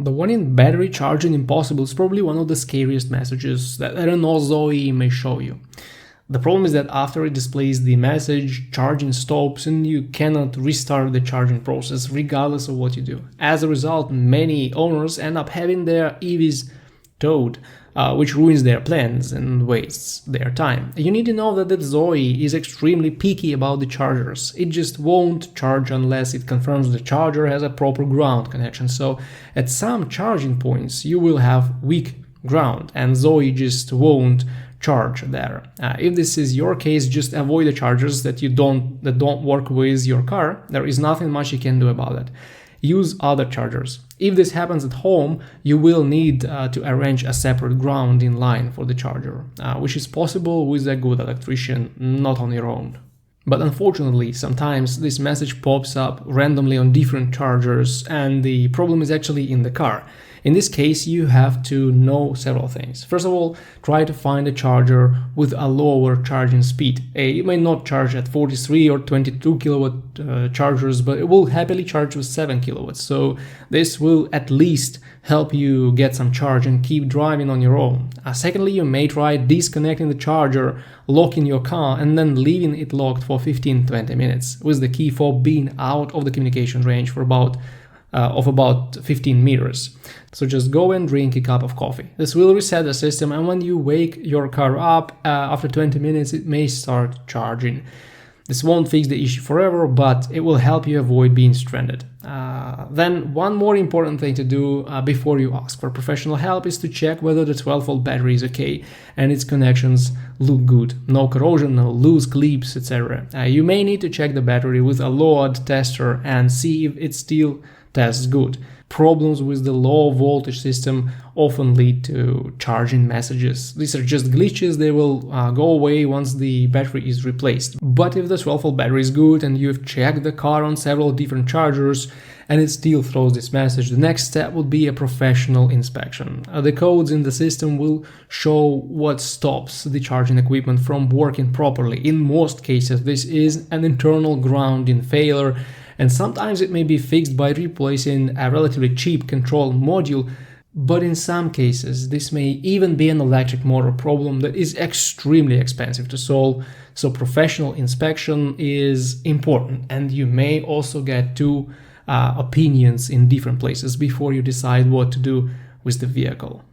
The warning battery charging impossible is probably one of the scariest messages that a Renault Zoe may show you. The problem is that after it displays the message, charging stops and you cannot restart the charging process regardless of what you do. As a result, many owners end up having their EVs towed, which ruins their plans and wastes their time. You need to know that the Zoe is extremely picky about the chargers. It just won't charge unless it confirms the charger has a proper ground connection. So at some charging points you will have weak ground and Zoe just won't charge there. If this is your case, just avoid the chargers that don't work with your car. There is nothing much you can do about it. Use other chargers. If this happens at home, you will need to arrange a separate grounding line for the charger, which is possible with a good electrician, not on your own. But unfortunately, sometimes this message pops up randomly on different chargers and the problem is actually in the car. In this case, you have to know several things. First of all, try to find a charger with a lower charging speed. It may not charge at 43 or 22 kilowatt chargers, but it will happily charge with 7 kilowatts. So this will at least help you get some charge and keep driving on your own. Secondly, you may try disconnecting the charger, locking your car, and then leaving it locked for 15-20 minutes, with the key fob being out of the communication range for about 15 meters. So just go and drink a cup of coffee. This will reset the system, and when you wake your car up after 20 minutes, it may start charging. This won't fix the issue forever, but it will help you avoid being stranded. Then one more important thing to do before you ask for professional help is to check whether the 12-volt battery is okay and its connections look good. No corrosion, no loose clips, etc. You may need to check the battery with a load tester and see if it still tests good. Problems with the low voltage system often lead to charging messages. These are just glitches, they will go away once the battery is replaced. But if the 12-volt battery is good and you've checked the car on several different chargers and it still throws this message, the next step would be a professional inspection. The codes in the system will show what stops the charging equipment from working properly. In most cases, this is an internal grounding failure, and sometimes it may be fixed by replacing a relatively cheap control module, but in some cases this may even be an electric motor problem that is extremely expensive to solve. So professional inspection is important, and you may also get two opinions in different places before you decide what to do with the vehicle.